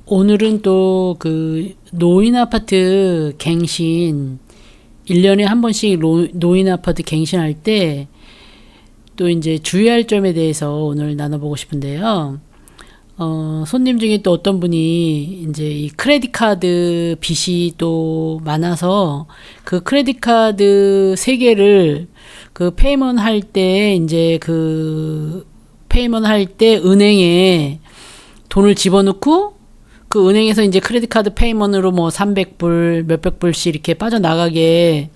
오늘은 또 그 노인 아파트 갱신 1년에 한 번씩 노인 아파트 갱신할 때 또 이제 주의할 점에 대해서 오늘 나눠보고 싶은데요. 손님 중에 또 어떤 분이 이제 이 크레딧 카드 빚이 또 많아서 그 크레딧 카드 3개를 그 페이먼트 할 때 이제 그 페이먼트 할 때 은행에 돈을 집어넣고 그 은행에서 이제 크레딧 카드 페이먼트로 뭐 300불, 몇백 불씩 이렇게 빠져나가게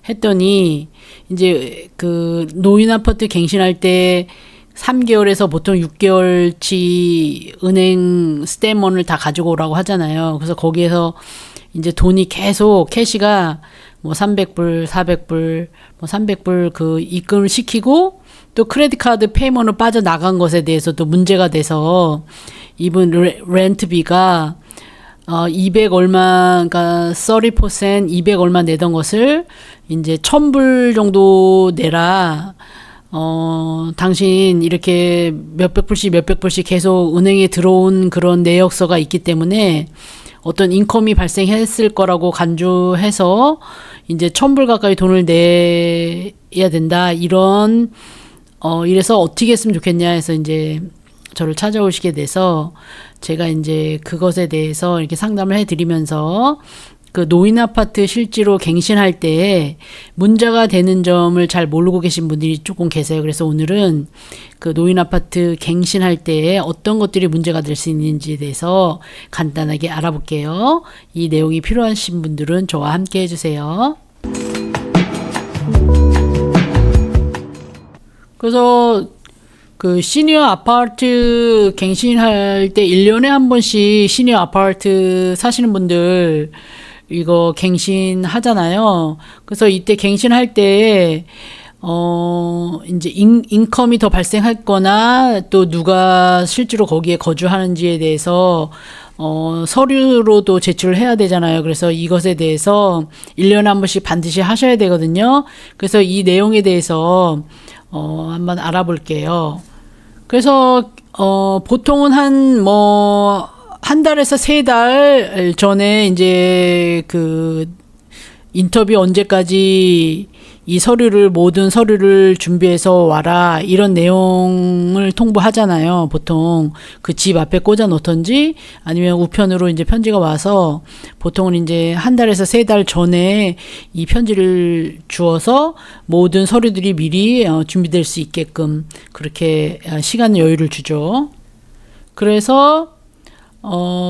했더니 이제 그 노인 아파트 갱신할 때 3개월에서 보통 6개월치 은행 스테이먼을 다 가지고 오라고 하잖아요. 그래서 거기에서 이제 돈이 계속 캐시가 뭐 300불, 400불, 뭐 300불 그 입금을 시키고 또 크레딧 카드 페이먼트로 빠져나간 것에 대해서 또 문제가 돼서 이분 렌트비가 200 얼마, 그러니까 30% 200 얼마 내던 것을 이제 1000불 정도 내라. 당신 이렇게 몇백 불씩 계속 은행에 들어온 그런 내역서가 있기 때문에 어떤 인컴이 발생했을 거라고 간주해서 이제 1000불 가까이 돈을 내야 된다. 이래서 어떻게 했으면 좋겠냐 해서 이제 저를 찾아오시게 돼서 제가 이제 그것에 대해서 이렇게 상담을 해드리면서 그 노인 아파트 실제로 갱신할 때 문제가 되는 점을 잘 모르고 계신 분들이 조금 계세요. 그래서 오늘은 그 노인 아파트 갱신할 때 어떤 것들이 문제가 될 수 있는지에 대해서 간단하게 알아볼게요. 이 내용이 필요하신 분들은 저와 함께 해주세요. 그래서 그 시니어 아파트 갱신할 때 1년에 한 번씩 시니어 아파트 사시는 분들 이거 갱신하잖아요. 그래서 이때 갱신할 때 이제 인컴이 더 발생했거나 또 누가 실제로 거기에 거주하는지에 대해서 서류로도 제출을 해야 되잖아요. 그래서 이것에 대해서 1년에 한 번씩 반드시 하셔야 되거든요. 그래서 이 내용에 대해서 한번 알아볼게요. 그래서 보통은 한 달에서 3달 전에 이제 그 인터뷰 언제까지 이 모든 서류를 준비해서 와라 이런 내용을 통보하잖아요. 보통 그 집 앞에 꽂아 놓던지 아니면 우편으로 이제 편지가 와서 보통은 이제 한 달에서 3달 전에 이 편지를 주어서 모든 서류들이 미리 준비될 수 있게끔 그렇게 시간 여유를 주죠. 그래서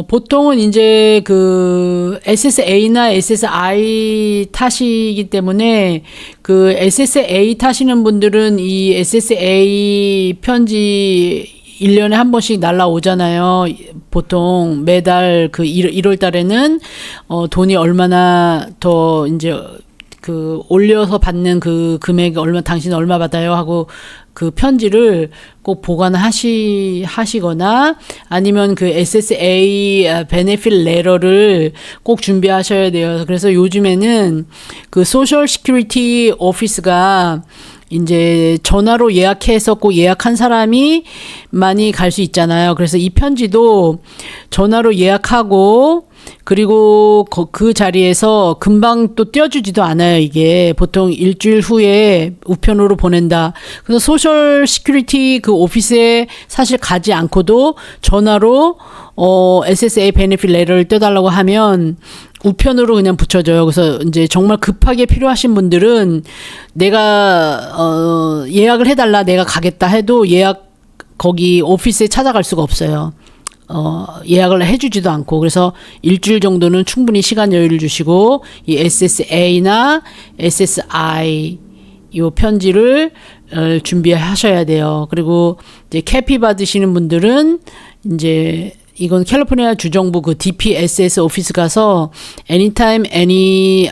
보통은 이제 그 SSA나 SSI 탓이기 때문에 그 SSA 타시는 분들은 이 SSA 편지 1년에 한 번씩 날라오잖아요. 보통 매달 그 1월 달에는 돈이 얼마나 더 이제 그 올려서 받는 그 금액이 당신 얼마 받아요 하고 그 편지를 꼭 보관하시거나 아니면 그 SSA 베네핏 레터를 꼭 준비하셔야 돼요. 그래서 요즘에는 그 소셜 시큐리티 오피스가 이제 전화로 예약해서 꼭 예약한 사람이 많이 갈 수 있잖아요. 그래서 이 편지도 전화로 예약하고 그리고 그 자리에서 금방 또 띄워주지도 않아요. 이게 보통 일주일 후에 우편으로 보낸다. 그래서 소셜 시큐리티 그 오피스에 사실 가지 않고도 전화로 SSA 베네핏 레터를 떼달라고 하면 우편으로 그냥 붙여줘요. 그래서 이제 정말 급하게 필요하신 분들은 내가 예약을 해달라, 내가 가겠다 해도 거기 오피스에 찾아갈 수가 없어요. 예약을 해주지도 않고. 그래서 일주일 정도는 충분히 시간 여유를 주시고 이 SSA나 SSI 요 편지를 준비하셔야 돼요. 그리고 이제 캐피 받으시는 분들은 이제 이건 캘리포니아 주정부 그 DPSS 오피스 가서 anytime, any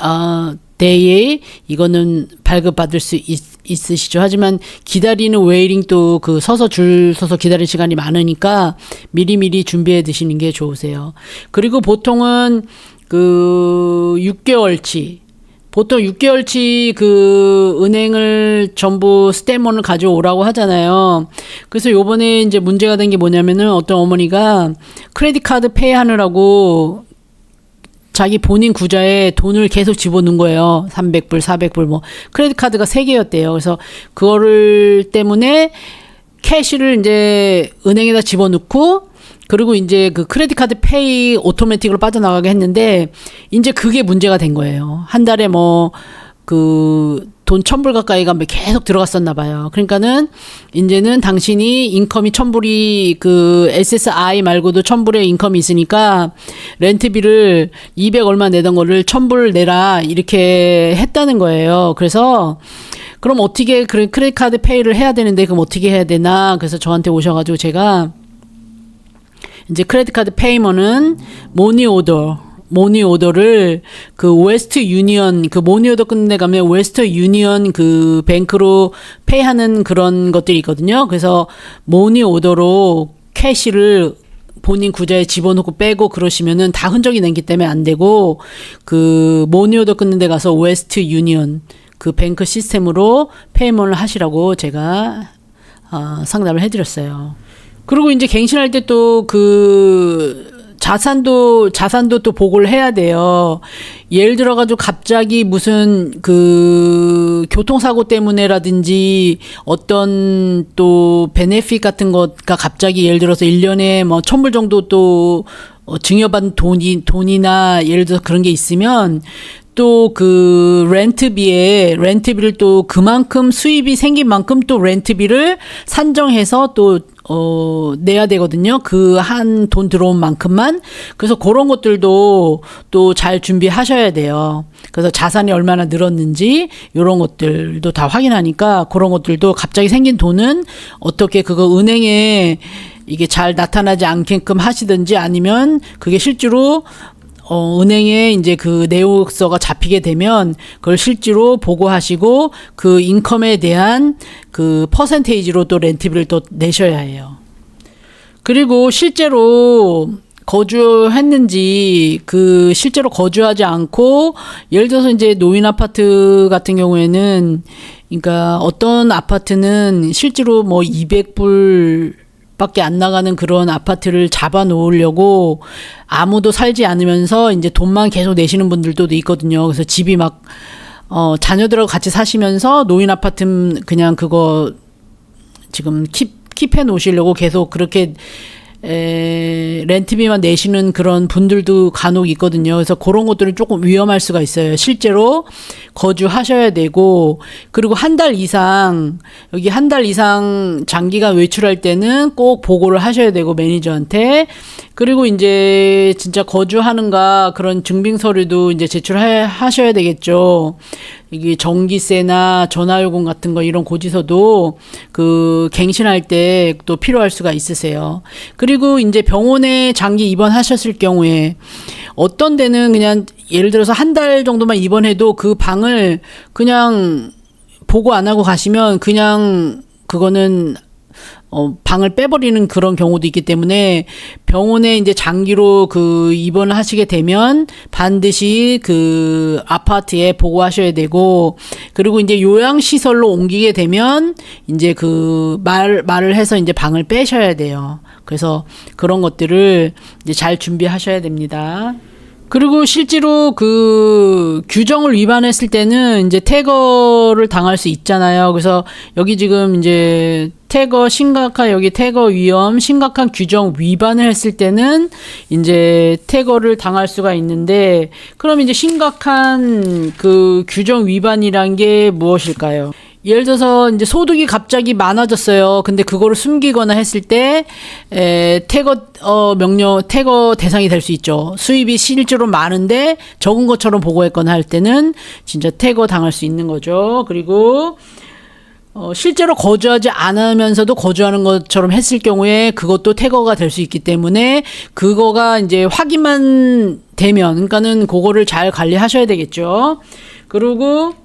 day에 이거는 발급받을 수 있으시죠. 하지만 기다리는 웨이팅 또 그 줄 서서 기다리는 시간이 많으니까 미리미리 준비해 두시는 게 좋으세요. 그리고 보통은 그 6개월치 보통 6개월치 그 은행을 전부 스테이트먼을 가져오라고 하잖아요. 그래서 요번에 이제 문제가 된 게 뭐냐면은 어떤 어머니가 크레딧 카드 페이 하느라고 자기 본인 구자에 돈을 계속 집어넣은 거예요. 300불, 400불 뭐 크레딧 카드가 3개였대요. 그래서 그거를 때문에 캐시를 이제 은행에다 집어넣고 그리고 이제 그 크레딧 카드 페이 오토매틱으로 빠져나가게 했는데 이제 그게 문제가 된 거예요. 한 달에 뭐 그 돈 1,000불 가까이가 계속 들어갔었나 봐요. 그러니까는 이제는 당신이 인컴이 1,000불이 그 SSI 말고도 1,000불의 인컴이 있으니까 렌트비를 200 얼마 내던 거를 1,000불 내라 이렇게 했다는 거예요. 그래서 그럼 어떻게 크레딧 카드 페이를 해야 되는데 그럼 어떻게 해야 되나? 그래서 저한테 오셔가지고 제가 이제 크레딧 카드 페이먼은 모니 오더를 그 웨스트 유니언 그 모니 오더 끝내 가면 웨스트 유니언 그 뱅크로 페이하는 그런 것들이 있거든요. 그래서 모니 오더로 캐시를 본인 구자에 집어넣고 빼고 그러시면은 다 흔적이 남기 때문에 안 되고 그 모니 오더 끊는 데 가서 웨스트 유니언 그 뱅크 시스템으로 페이먼을 하시라고 제가 상담을 해드렸어요. 그리고 이제 갱신할 때 또 그 자산도 또 보고를 해야 돼요. 예를 들어가지고 갑자기 무슨 그 교통사고 때문에라든지 어떤 또 베네핏 같은 거가 갑자기 예를 들어서 1년에 뭐 1,000불 정도 또 증여받은 돈이나 예를 들어서 그런 게 있으면 또 그 렌트비를 또 그만큼 수입이 생긴 만큼 또 렌트비를 산정해서 또 내야 되거든요. 그 한 돈 들어온 만큼만. 그래서 그런 것들도 또 잘 준비하셔야 돼요. 그래서 자산이 얼마나 늘었는지 이런 것들도 다 확인하니까 그런 것들도 갑자기 생긴 돈은 어떻게 그거 은행에 이게 잘 나타나지 않게끔 하시든지 아니면 그게 실제로 은행에 이제 그 내역서가 잡히게 되면 그걸 실제로 보고하시고 그 인컴에 대한 그 퍼센테이지로 또 렌트비를 또 내셔야 해요. 그리고 실제로 거주했는지 그 실제로 거주하지 않고 예를 들어서 이제 노인 아파트 같은 경우에는 그러니까 어떤 아파트는 실제로 뭐 200불 밖에 안 나가는 그런 아파트를 잡아 놓으려고 아무도 살지 않으면서 이제 돈만 계속 내시는 분들도 있거든요. 그래서 집이 막 자녀들하고 같이 사시면서 노인 아파트 그냥 그거 지금 킵해 놓으시려고 계속 그렇게 렌트비만 내시는 그런 분들도 간혹 있거든요. 그래서 그런 것들은 조금 위험할 수가 있어요. 실제로 거주하셔야 되고, 그리고 한 달 이상 장기간 외출할 때는 꼭 보고를 하셔야 되고, 매니저한테. 그리고 이제 진짜 거주하는가 그런 증빙 서류도 이제 제출하셔야 되겠죠. 이게 전기세나 전화요금 같은 거 이런 고지서도 그 갱신할 때 또 필요할 수가 있으세요. 그리고 이제 병원에 장기 입원하셨을 경우에 어떤 데는 그냥 예를 들어서 한 달 정도만 입원해도 그 방을 그냥 보고 안 하고 가시면 그냥 그거는 방을 빼버리는 그런 경우도 있기 때문에 병원에 이제 장기로 그 입원을 하시게 되면 반드시 그 아파트에 보고하셔야 되고, 그리고 이제 요양시설로 옮기게 되면 이제 그 말을 해서 이제 방을 빼셔야 돼요. 그래서 그런 것들을 이제 잘 준비하셔야 됩니다. 그리고 실제로 그 규정을 위반했을 때는 이제 태거를 당할 수 있잖아요. 그래서 여기 지금 이제 여기 태거 위험, 심각한 규정 위반을 했을 때는 이제 태거를 당할 수가 있는데, 그럼 이제 심각한 그 규정 위반이란 게 무엇일까요? 예를 들어서 이제 소득이 갑자기 많아졌어요. 근데 그거를 숨기거나 했을 때 태거 대상이 될 수 있죠. 수입이 실제로 많은데 적은 것처럼 보고했거나 할 때는 진짜 태거 당할 수 있는 거죠. 그리고 실제로 거주하지 않으면서도 거주하는 것처럼 했을 경우에 그것도 태거가 될 수 있기 때문에 그거가 이제 확인만 되면, 그러니까는 그거를 잘 관리하셔야 되겠죠. 그리고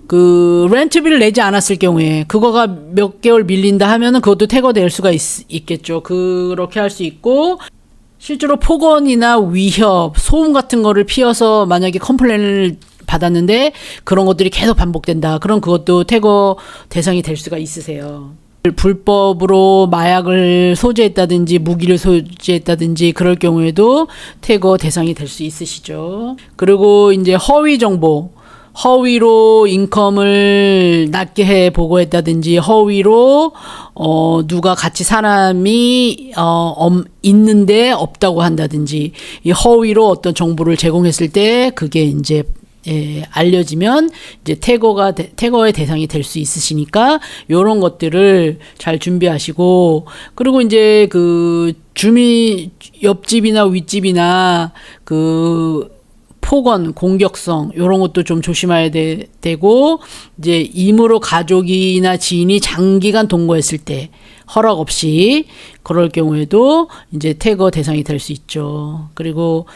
그 렌트비를 내지 않았을 경우에 그거가 몇 개월 밀린다 하면은 그것도 태거될 수가 있겠죠. 그렇게 할 수 있고, 실제로 폭언이나 위협, 소음 같은 거를 피워서 만약에 컴플레인을 받았는데 그런 것들이 계속 반복된다. 그럼 그것도 퇴거 대상이 될 수가 있으세요. 불법으로 마약을 소지했다든지 무기를 소지했다든지 그럴 경우에도 퇴거 대상이 될 수 있으시죠. 그리고 이제 허위 정보, 허위로 인컴을 낮게 해 보고했다든지 허위로 누가 같이 사람이 있는데 없다고 한다든지 이 허위로 어떤 정보를 제공했을 때 그게 이제 알려지면 이제 퇴거의 대상이 될 수 있으시니까 요런 것들을 잘 준비하시고, 그리고 이제 그 옆집이나 윗집이나 그 폭언, 공격성 요런 것도 좀 조심해야 되고, 이제 임으로 가족이나 지인이 장기간 동거했을 때 허락 없이 그럴 경우에도 이제 퇴거 대상이 될 수 있죠. 그리고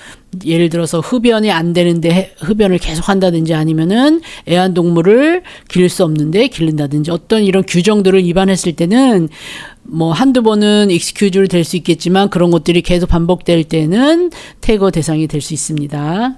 예를 들어서 흡연이 안 되는데 흡연을 계속 한다든지 아니면은 애완동물을 기를 수 없는데 기른다든지 어떤 이런 규정들을 위반했을 때는 뭐 한두 번은 익스큐즈로 될 수 있겠지만 그런 것들이 계속 반복될 때는 퇴거 대상이 될 수 있습니다.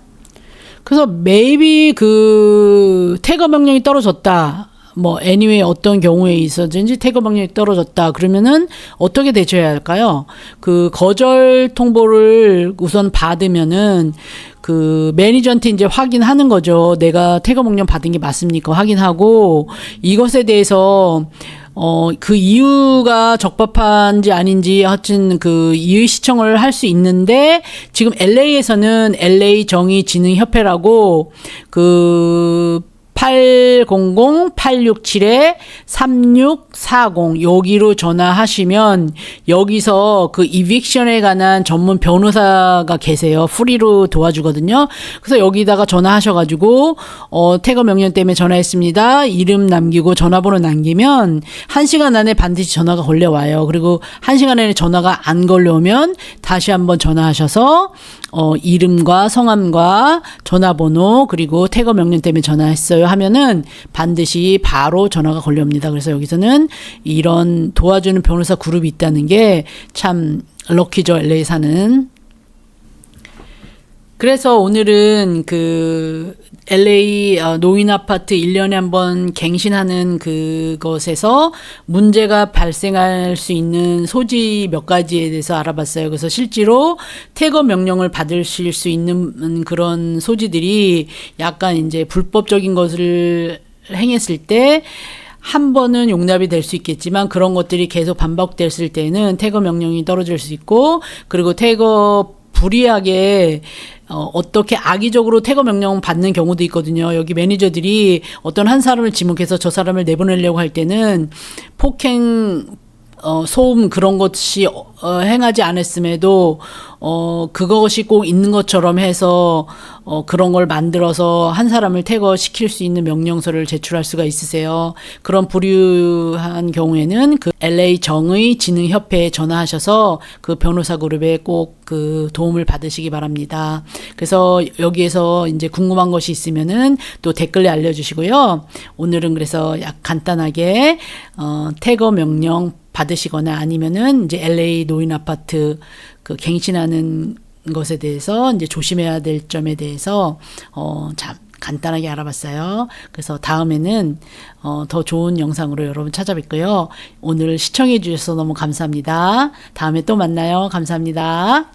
그래서 maybe 그 퇴거 명령이 떨어졌다. 뭐 anyway 어떤 경우에 있었든지 퇴거 명령이 떨어졌다. 그러면은 어떻게 대처해야 할까요? 그 거절 통보를 우선 받으면은 그 매니저한테 이제 확인하는 거죠. 내가 퇴거 명령 받은 게 맞습니까? 확인하고 이것에 대해서 그 이유가 적법한지 아닌지 하여튼 그 이의 시청을 할 수 있는데, 지금 LA에서는 LA 정의진흥협회라고 그 800-867-3640 여기로 전화하시면 여기서 그 이빅션에 관한 전문 변호사가 계세요. 프리로 도와주거든요. 그래서 여기다가 전화하셔가지고 퇴거 명령 때문에 전화했습니다. 이름 남기고 전화번호 남기면 1시간 안에 반드시 전화가 걸려와요. 그리고 1시간 안에 전화가 안 걸려오면 다시 한번 전화하셔서 이름과 성함과 전화번호 그리고 퇴거 명령 때문에 전화했어요 하면은 반드시 바로 전화가 걸려옵니다. 그래서 여기서는 이런 도와주는 변호사 그룹이 있다는 게 참 럭키죠. LA 사는. 그래서 오늘은 그 LA 노인 아파트 1년에 한번 갱신하는 그것에서 문제가 발생할 수 있는 소지 몇 가지에 대해서 알아봤어요. 그래서 실제로 퇴거 명령을 받으실 수 있는 그런 소지들이 약간 이제 불법적인 것을 행했을 때 한 번은 용납이 될 수 있겠지만 그런 것들이 계속 반복됐을 때는 퇴거 명령이 떨어질 수 있고, 그리고 퇴거 불이하게 어떻게 악의적으로 퇴거 명령 받는 경우도 있거든요. 여기 매니저들이 어떤 한 사람을 지목해서 저 사람을 내보내려고 할 때는 폭행, 소음 그런 것이 행하지 않았음에도 그것이 꼭 있는 것처럼 해서 그런 걸 만들어서 한 사람을 퇴거시킬 수 있는 명령서를 제출할 수가 있으세요. 그런 불유한 경우에는 그 LA 정의 진흥 협회에 전화하셔서 그 변호사 그룹에 꼭 그 도움을 받으시기 바랍니다. 그래서 여기에서 이제 궁금한 것이 있으면은 또 댓글에 알려주시고요. 오늘은 그래서 간단하게 퇴거 명령 받으시거나 아니면은 이제 LA 노인 아파트 그 갱신하는 것에 대해서 이제 조심해야 될 점에 대해서 참 간단하게 알아봤어요. 그래서 다음에는 더 좋은 영상으로 여러분 찾아뵙고요. 오늘 시청해 주셔서 너무 감사합니다. 다음에 또 만나요. 감사합니다.